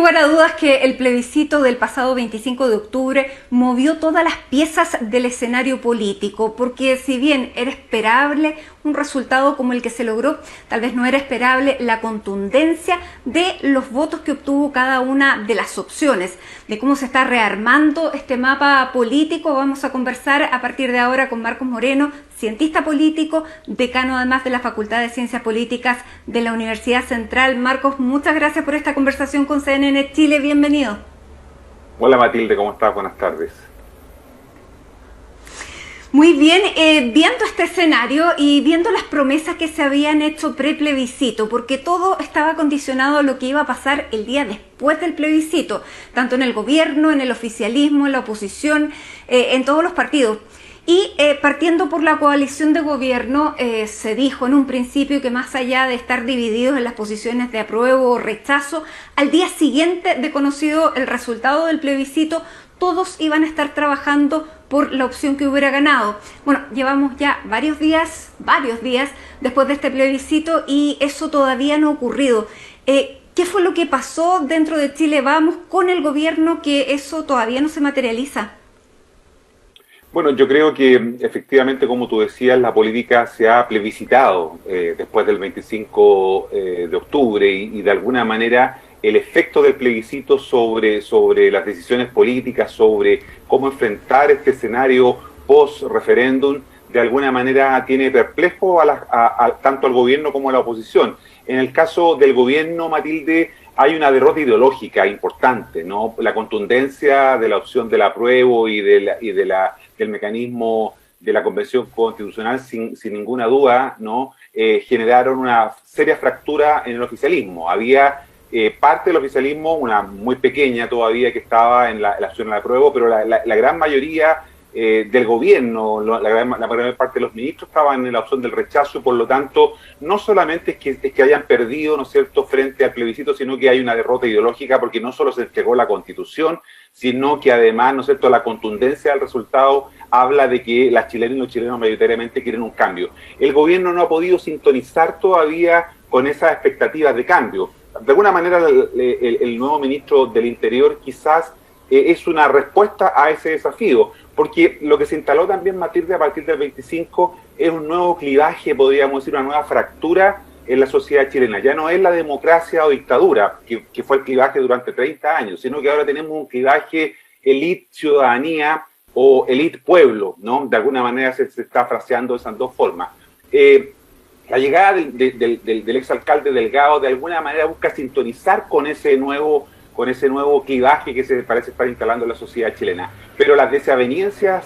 lugar a dudas que el plebiscito del pasado 25 de octubre movió todas las piezas del escenario político, porque si bien era esperable un resultado como el que se logró, tal vez no era esperable la contundencia de los votos que obtuvo cada una de las opciones, de cómo se está rearmando este mapa político. Vamos a conversar a partir de ahora con Marcos Moreno, cientista político, decano además de la Facultad de Ciencias Políticas de la Universidad Central. Marcos, muchas gracias por esta conversación con CNN Chile, bienvenido. Hola Matilde, ¿cómo estás? Buenas tardes. Muy bien, viendo este escenario y viendo las promesas que se habían hecho pre-plebiscito, porque todo estaba condicionado a lo que iba a pasar el día después del plebiscito, tanto en el gobierno, en el oficialismo, en la oposición, en todos los partidos. Y partiendo por la coalición de gobierno, se dijo en un principio que más allá de estar divididos en las posiciones de apruebo o rechazo, al día siguiente de conocido el resultado del plebiscito, todos iban a estar trabajando por la opción que hubiera ganado. Bueno, llevamos ya varios días después de este plebiscito y eso todavía no ha ocurrido. ¿Qué fue lo que pasó dentro de Chile Vamos con el gobierno que eso todavía no se materializa? Bueno, yo creo que efectivamente, como tú decías, la política se ha plebiscitado después del 25 de octubre y de alguna manera el efecto del plebiscito sobre las decisiones políticas, sobre cómo enfrentar este escenario post-referéndum, de alguna manera tiene perplejo tanto al gobierno como a la oposición. En el caso del gobierno, Matilde, hay una derrota ideológica importante, ¿no? La contundencia de la opción del apruebo y del mecanismo de la Convención Constitucional, sin ninguna duda, ¿no? Generaron una seria fractura en el oficialismo. Había parte del oficialismo, una muy pequeña todavía, que estaba en la opción del apruebo, pero la gran mayoría del gobierno, la mayor parte de los ministros estaban en la opción del rechazo, y por lo tanto no solamente es que hayan perdido, ¿no es cierto?, frente al plebiscito, sino que hay una derrota ideológica, porque no solo se entregó la Constitución, sino que además, ¿no es cierto?, la contundencia del resultado habla de que las chilenas y los chilenos mayoritariamente quieren un cambio. El gobierno no ha podido sintonizar todavía con esas expectativas de cambio. De alguna manera el nuevo ministro del Interior quizás es una respuesta a ese desafío, porque lo que se instaló también, Matilde, a partir del 25 es un nuevo clivaje, podríamos decir, una nueva fractura en la sociedad chilena. Ya no es la democracia o dictadura, que fue el clivaje durante 30 años, sino que ahora tenemos un clivaje élite-ciudadanía o élite-pueblo, ¿no? De alguna manera se está fraseando esas dos formas. La llegada del exalcalde Delgado de alguna manera busca sintonizar con ese nuevo clivaje que se parece estar instalando en la sociedad chilena. Pero las desavenencias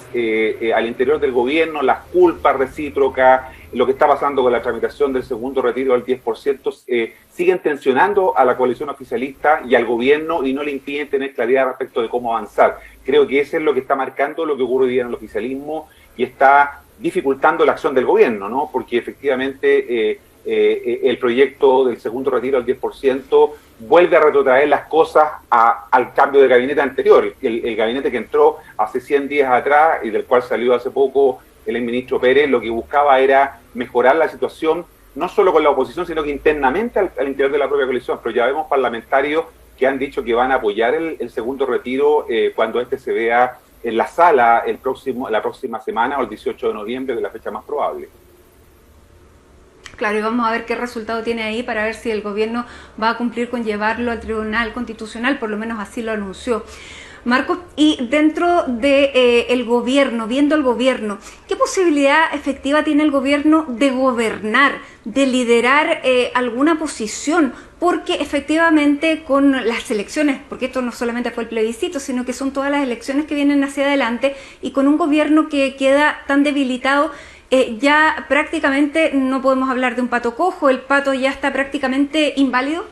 al interior del gobierno, las culpas recíprocas, lo que está pasando con la tramitación del segundo retiro del 10%, siguen tensionando a la coalición oficialista y al gobierno y no le impiden tener claridad respecto de cómo avanzar. Creo que eso es lo que está marcando lo que ocurre hoy día en el oficialismo y está dificultando la acción del gobierno, ¿no? Porque efectivamente el proyecto del segundo retiro al 10% vuelve a retrotraer las cosas al cambio de gabinete anterior. El gabinete que entró hace 100 días atrás y del cual salió hace poco el ministro Pérez, lo que buscaba era mejorar la situación, no solo con la oposición, sino que internamente al interior de la propia coalición. Pero ya vemos parlamentarios que han dicho que van a apoyar el segundo retiro cuando este se vea en la sala la próxima semana o el 18 de noviembre, de la fecha más probable. Claro, y vamos a ver qué resultado tiene ahí para ver si el gobierno va a cumplir con llevarlo al Tribunal Constitucional, por lo menos así lo anunció. Marcos, y dentro del gobierno, viendo el gobierno, ¿qué posibilidad efectiva tiene el gobierno de gobernar, de liderar alguna posición? Porque efectivamente con las elecciones, porque esto no solamente fue el plebiscito, sino que son todas las elecciones que vienen hacia adelante, y con un gobierno que queda tan debilitado, ya prácticamente no podemos hablar de un pato cojo, el pato ya está prácticamente inválido.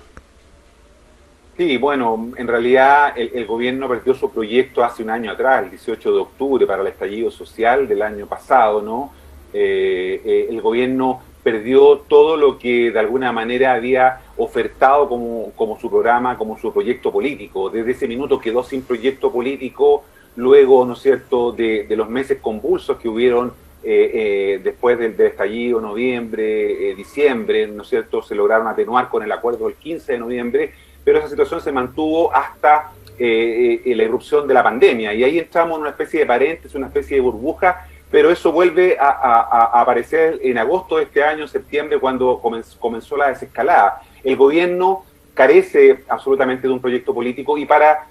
Sí, bueno, en realidad el gobierno perdió su proyecto hace un año atrás, el 18 de octubre, para el estallido social del año pasado, ¿no? El gobierno perdió todo lo que de alguna manera había ofertado como su programa, como su proyecto político. Desde ese minuto quedó sin proyecto político, luego, ¿no es cierto?, de los meses convulsos que hubieron después del estallido, noviembre, diciembre, ¿no es cierto?, se lograron atenuar con el acuerdo del 15 de noviembre, pero esa situación se mantuvo hasta la irrupción de la pandemia, y ahí entramos en una especie de paréntesis, una especie de burbuja, pero eso vuelve a aparecer en agosto de este año, septiembre, cuando comenzó la desescalada. El gobierno carece absolutamente de un proyecto político, y para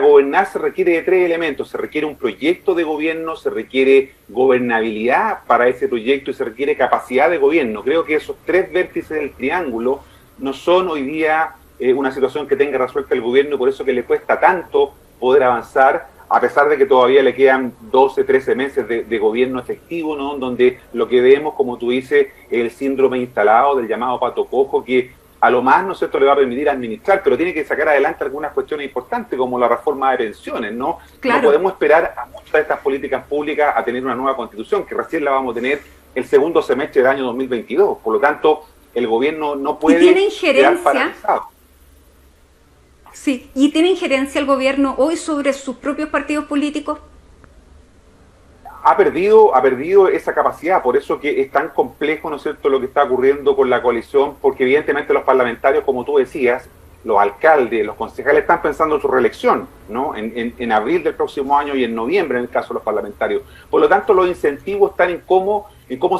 gobernar se requiere de tres elementos: se requiere un proyecto de gobierno, se requiere gobernabilidad para ese proyecto y se requiere capacidad de gobierno. Creo que esos tres vértices del triángulo no son hoy día una situación que tenga resuelta el gobierno, y por eso que le cuesta tanto poder avanzar, a pesar de que todavía le quedan 12, 13 meses de gobierno efectivo, ¿no? Donde lo que vemos, como tú dices, es el síndrome instalado del llamado pato cojo, que a lo más, ¿no es cierto?, le va a permitir administrar, pero tiene que sacar adelante algunas cuestiones importantes, como la reforma de pensiones, ¿no? Claro. No podemos esperar a muchas de estas políticas públicas a tener una nueva constitución, que recién la vamos a tener el segundo semestre del año 2022. Por lo tanto, el gobierno no puede ¿tiene quedar injerencia? paralizado. Sí, ¿y tiene injerencia el gobierno hoy sobre sus propios partidos políticos? Ha perdido esa capacidad, por eso que es tan complejo, ¿no es cierto?, lo que está ocurriendo con la coalición, porque evidentemente los parlamentarios, como tú decías, los alcaldes, los concejales están pensando en su reelección, ¿no?, en abril del próximo año y en noviembre en el caso de los parlamentarios. Por lo tanto, los incentivos están en cómo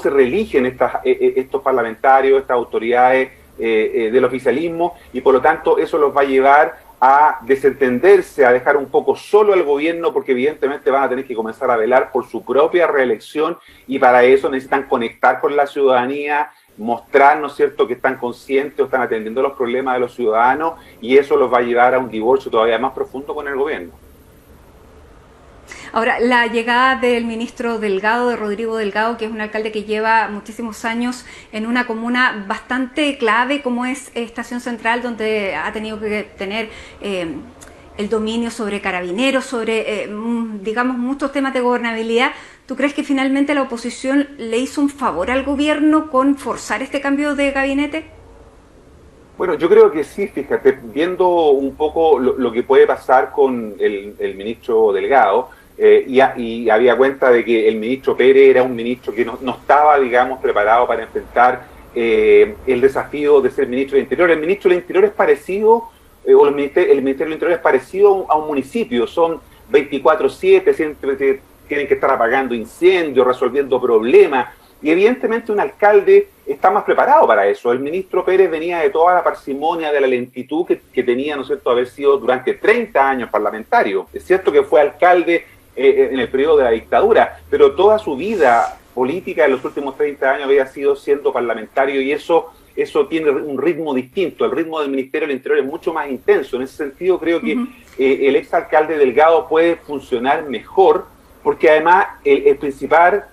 se reeligen estos parlamentarios, estas autoridades del oficialismo, y por lo tanto eso los va a llevar a desentenderse, a dejar un poco solo al gobierno, porque evidentemente van a tener que comenzar a velar por su propia reelección, y para eso necesitan conectar con la ciudadanía, mostrar, ¿no es cierto?, que están conscientes o están atendiendo los problemas de los ciudadanos, y eso los va a llevar a un divorcio todavía más profundo con el gobierno. Ahora, la llegada del ministro Delgado, de Rodrigo Delgado, que es un alcalde que lleva muchísimos años en una comuna bastante clave como es Estación Central, donde ha tenido que tener el dominio sobre carabineros, sobre, digamos, muchos temas de gobernabilidad. ¿Tú crees que finalmente la oposición le hizo un favor al gobierno con forzar este cambio de gabinete? Bueno, yo creo que sí, fíjate, viendo un poco lo que puede pasar con el ministro Delgado, y había cuenta de que el ministro Pérez era un ministro que no estaba, digamos, preparado para enfrentar el desafío de ser ministro del Interior. El ministro del Interior es parecido, el Ministerio del Interior es parecido a un municipio, son 24/7, siempre tienen que estar apagando incendios, resolviendo problemas, y evidentemente un alcalde está más preparado para eso. El ministro Pérez venía de toda la parsimonia, de la lentitud que tenía, ¿no es cierto?, haber sido durante 30 años parlamentario. Es cierto que fue alcalde en el periodo de la dictadura, pero toda su vida política en los últimos 30 años había sido siendo parlamentario, y eso tiene un ritmo distinto. El ritmo del Ministerio del Interior es mucho más intenso. En ese sentido, creo que el exalcalde Delgado puede funcionar mejor, porque además el principal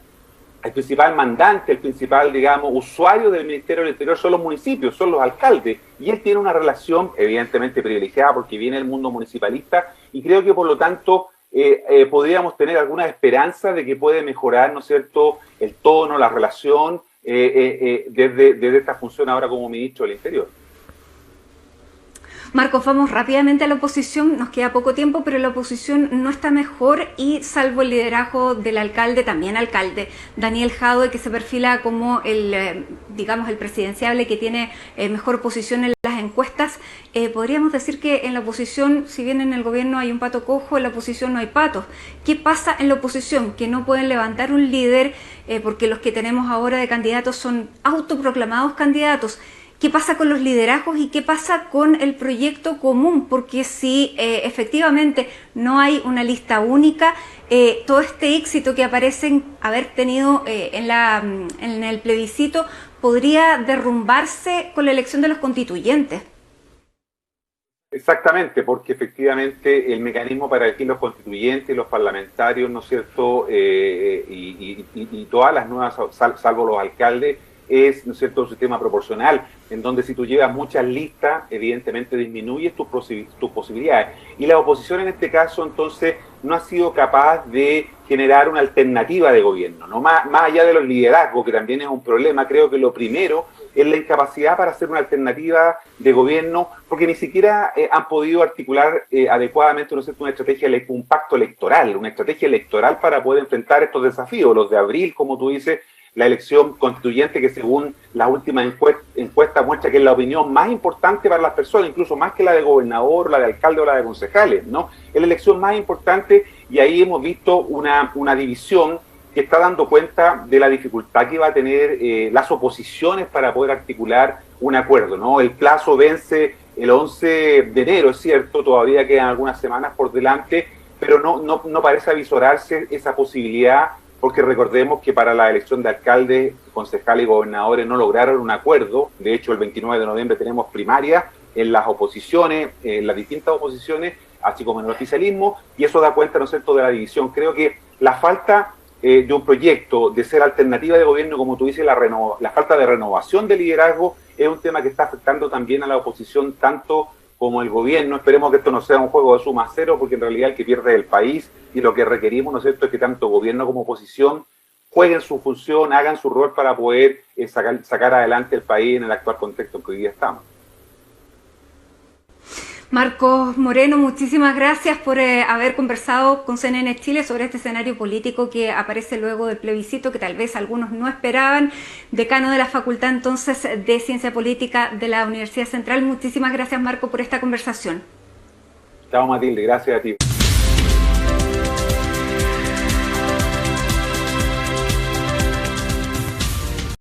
mandante, el principal, digamos, usuario del Ministerio del Interior son los municipios, son los alcaldes, y él tiene una relación evidentemente privilegiada porque viene del mundo municipalista, y creo que por lo tanto podríamos tener alguna esperanza de que puede mejorar, ¿no es cierto?, el tono, la relación desde esta función ahora como ministro del Interior. Marcos, vamos rápidamente a la oposición, nos queda poco tiempo, pero la oposición no está mejor, y salvo el liderazgo del alcalde, Daniel Jadwe, que se perfila como el presidenciable que tiene mejor posición en las encuestas, podríamos decir que en la oposición, si bien en el gobierno hay un pato cojo, en la oposición no hay patos. ¿Qué pasa en la oposición? Que no pueden levantar un líder porque los que tenemos ahora de candidatos son autoproclamados candidatos. ¿Qué pasa con los liderazgos y qué pasa con el proyecto común? Porque si efectivamente no hay una lista única, todo este éxito que parecen haber tenido en el plebiscito podría derrumbarse con la elección de los constituyentes. Exactamente, porque efectivamente el mecanismo para elegir los constituyentes y los parlamentarios, ¿no es cierto?, y todas las nuevas, salvo los alcaldes, es, ¿no es cierto?, un sistema proporcional, en donde si tú llevas muchas listas, evidentemente disminuyes tus posibilidades. Y la oposición en este caso, entonces, no ha sido capaz de generar una alternativa de gobierno, ¿no? Más allá de los liderazgos, que también es un problema. Creo que lo primero es la incapacidad para hacer una alternativa de gobierno, porque ni siquiera han podido articular adecuadamente, ¿no es cierto?, un pacto electoral, una estrategia electoral para poder enfrentar estos desafíos, los de abril, como tú dices, la elección constituyente, que según las últimas encuestas muestra que es la opinión más importante para las personas, incluso más que la de gobernador, la de alcalde o la de concejales, ¿no? Es la elección más importante, y ahí hemos visto una división que está dando cuenta de la dificultad que va a tener las oposiciones para poder articular un acuerdo, ¿no? El plazo vence el 11 de enero, es cierto, todavía quedan algunas semanas por delante, pero no parece avisorarse esa posibilidad, porque recordemos que para la elección de alcaldes, concejales y gobernadores no lograron un acuerdo. De hecho, el 29 de noviembre tenemos primarias en las oposiciones, en las distintas oposiciones, así como en el oficialismo, y eso da cuenta, ¿no es cierto?, de la división. Creo que la falta de un proyecto, de ser alternativa de gobierno, como tú dices, la falta de renovación de liderazgo es un tema que está afectando también a la oposición, tanto como el gobierno. Esperemos que esto no sea un juego de suma cero, porque en realidad el que pierde es el país, y lo que requerimos, ¿no es cierto?, es que tanto gobierno como oposición jueguen su función, hagan su rol para poder sacar adelante el país en el actual contexto en que hoy día estamos. Marcos Moreno, muchísimas gracias por haber conversado con CNN Chile sobre este escenario político que aparece luego del plebiscito, que tal vez algunos no esperaban. Decano de la Facultad entonces de Ciencia Política de la Universidad Central. Muchísimas gracias, Marco, por esta conversación. Chao, Matilde, gracias a ti.